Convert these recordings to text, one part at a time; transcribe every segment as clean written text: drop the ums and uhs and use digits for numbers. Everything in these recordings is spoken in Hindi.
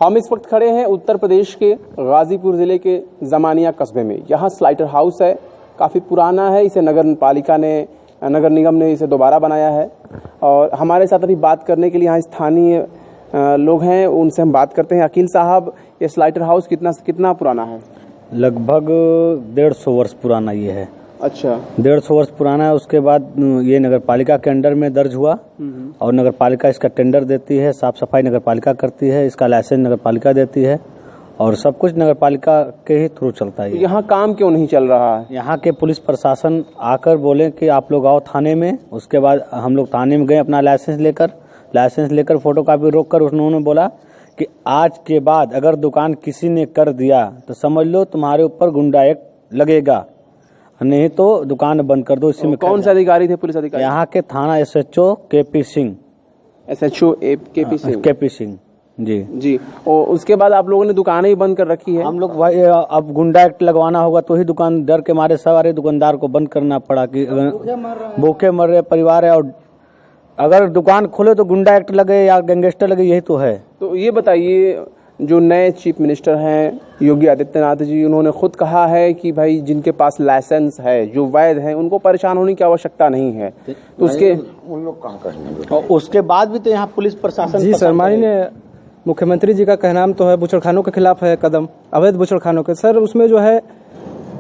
हम इस वक्त खड़े हैं उत्तर प्रदेश के गाजीपुर ज़िले के ज़मानिया कस्बे में। यहाँ स्लाइटर हाउस है, काफ़ी पुराना है। इसे नगर निगम ने इसे दोबारा बनाया है। और हमारे साथ अभी बात करने के लिए यहाँ स्थानीय लोग हैं, उनसे हम बात करते हैं। अकील साहब, ये स्लाइटर हाउस कितना पुराना है? लगभग 150 वर्ष पुराना ये है। अच्छा, 150 वर्ष पुराना है। उसके बाद ये नगर पालिका के अंडर में दर्ज हुआ और नगर पालिका इसका टेंडर देती है, साफ सफाई नगर पालिका करती है, इसका लाइसेंस नगर पालिका देती है और सब कुछ नगर पालिका के ही थ्रू चलता है। यहाँ काम क्यों नहीं चल रहा है? यहाँ के पुलिस प्रशासन आकर बोले कि आप लोग आओ थाने में। उसके बाद हम लोग थाने में गए अपना लाइसेंस लेकर फोटोकॉपी रोक कर उन्होंने बोला कि आज के बाद अगर दुकान किसी ने कर दिया तो समझ लो तुम्हारे ऊपर गुंडा एक्ट लगेगा, नहीं तो दुकान बंद कर दो। इसी में कौन से अधिकारी थे? पुलिस अधिकारी? यहाँ के थाना SHO KP Singh. SHO KP Singh ji. और उसके बाद आप लोगों ने दुकानें ही बंद कर रखी है? हम लोग भाई अब गुंडा एक्ट लगवाना होगा तो ही दुकान, डर के मारे सारे दुकानदार को बंद करना पड़ा कि भूखे मर रहे परिवार है और अगर दुकान खोले तो गुंडा एक्ट लगे या गैंगस्टर लगे, यही तो है। तो ये बताइए, जो नए चीफ मिनिस्टर हैं योगी आदित्यनाथ जी, उन्होंने खुद कहा है कि भाई जिनके पास लाइसेंस है, जो वैध हैं, उनको परेशान होने की आवश्यकता नहीं है। तो उसके उन लोग कहाँ करेंगे? और उसके बाद भी तो यहाँ पुलिस प्रशासन जी सर, माननीय मुख्यमंत्री जी का कहना तो है बुचड़खानों के खिलाफ है कदम, अवैध बुचड़खानों के। सर उसमें जो है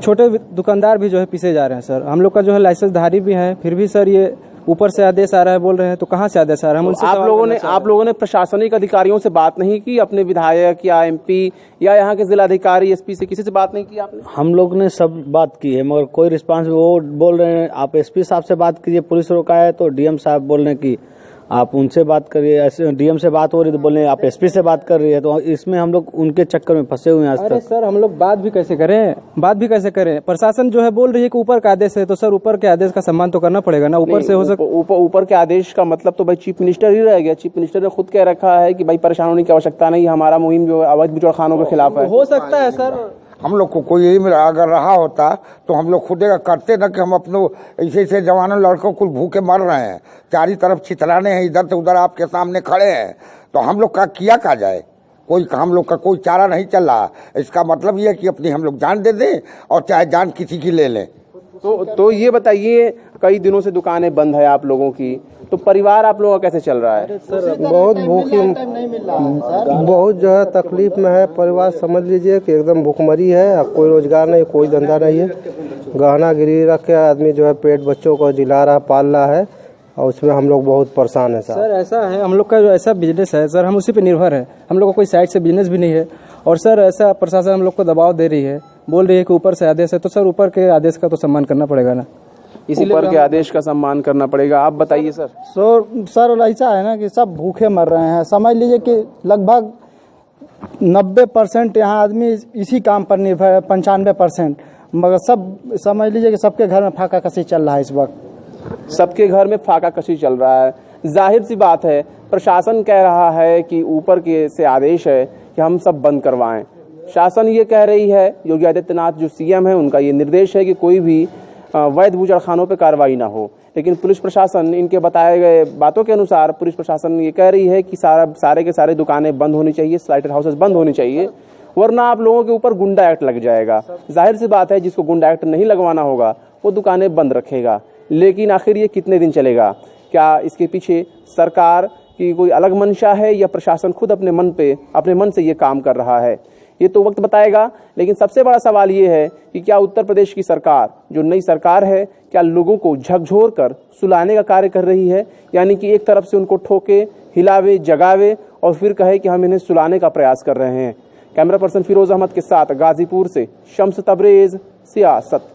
छोटे दुकानदार भी जो है पीछे जा रहे हैं। सर हम लोग का जो है लाइसेंस धारी भी है, फिर भी सर ये ऊपर से आदेश आ रहा है बोल रहे हैं, तो कहाँ से आदेश आ रहा है? हम उनसे आप लोगों ने प्रशासनिक अधिकारियों से बात नहीं की? अपने विधायक या MP या यहाँ के जिलाधिकारी SP से किसी से बात नहीं की आपने? हम लोग ने सब बात की है मगर कोई रिस्पांस। वो बोल रहे हैं आप SP साहब से बात कीजिए, पुलिस रोका है। तो DM साहब बोल रहे हैं कि आप उनसे बात करिए। DM से बात हो रही तो बोल रहे हैं आप SP से बात कर रही है। तो इसमें हम लोग उनके चक्कर में फंसे हुए हैं आज तक। सर हम लोग बात भी कैसे करें? प्रशासन जो है बोल रही है कि ऊपर का आदेश है, तो सर ऊपर के आदेश का सम्मान तो करना पड़ेगा ना। ऊपर से हो सकता ऊपर के आदेश का मतलब तो भाई चीफ मिनिस्टर ही रह गया। चीफ मिनिस्टर ने खुद कह रखा है कि भाई परेशान होने की आवश्यकता नहीं, हमारा मुहिम जो है अवैध बुचड़खानों के खिलाफ है। हो सकता है सर, हम लोग को कोई यही अगर रहा होता तो हम लोग खुद करते ना कि हम अपने ऐसे जवानों लड़कों को भूखे मर रहे हैं, चारी तरफ छितराने हैं, इधर से उधर आपके सामने खड़े हैं, तो हम लोग का किया का जाए? हम लोग का कोई चारा नहीं चल रहा। इसका मतलब ये है कि अपनी हम लोग जान दे दें और चाहे जान किसी की ले लें। तो ये बताइए, कई दिनों से दुकानें बंद है आप लोगों की, तो परिवार आप लोगों का कैसे चल रहा है? सर बहुत भूखी, बहुत जो है तकलीफ में है परिवार। समझ लीजिए कि एकदम भूखमरी है, कोई रोजगार नहीं, कोई धंधा नहीं है। गहना गिरवी रख के आदमी जो है पेट बच्चों को जिला रहा, पाल रहा है और उसमें हम लोग बहुत परेशान है। सर ऐसा है, हम लोग का जो ऐसा बिजनेस है सर, हम उसी पे निर्भर है। हम लोग का कोई साइड से बिजनेस भी नहीं है। और सर ऐसा प्रशासन हम लोग को दबाव दे रही है, बोल रही है कि ऊपर से आदेश है, तो सर ऊपर के आदेश का तो सम्मान करना पड़ेगा ना। इसीलिए ऊपर के आदेश का सम्मान करना पड़ेगा। आप बताइए सर। सर ऐसा है ना कि सब भूखे मर रहे हैं। समझ लीजिए कि लगभग 90% यहाँ आदमी इसी काम पर निर्भर है, 95%। मगर सब समझ लीजिए कि सबके घर में फाका कसी चल रहा है इस वक्त। सबके घर में फाका कशी चल रहा है। जाहिर सी बात है, प्रशासन कह रहा है कि ऊपर के से आदेश है कि हम सब बंद करवाएं। शासन ये कह रही है, योगी आदित्यनाथ जो CM है उनका ये निर्देश है कि कोई भी वैध बुचड़खानों पे कार्रवाई ना हो। लेकिन पुलिस प्रशासन, इनके बताए गए बातों के अनुसार पुलिस प्रशासन ये कह रही है कि सारे के सारे दुकानें बंद होनी चाहिए, स्लाइटर हाउसेस बंद होनी चाहिए, वरना आप लोगों के ऊपर गुंडा एक्ट लग जाएगा। जाहिर सी बात है, जिसको गुंडा एक्ट नहीं लगवाना होगा वो दुकानें बंद रखेगा। लेकिन आखिर ये कितने दिन चलेगा? क्या इसके पीछे सरकार की कोई अलग मंशा है या प्रशासन खुद अपने मन से ये काम कर रहा है? ये तो वक्त बताएगा। लेकिन सबसे बड़ा सवाल ये है कि क्या उत्तर प्रदेश की सरकार, जो नई सरकार है, क्या लोगों को झकझोर कर सुलाने का कार्य कर रही है? यानी कि एक तरफ से उनको ठोके, हिलावे, जगावे और फिर कहे कि हम इन्हें सुलाने का प्रयास कर रहे हैं। कैमरा पर्सन फिरोज अहमद के साथ गाजीपुर से शम्स तबरेज, सियासत।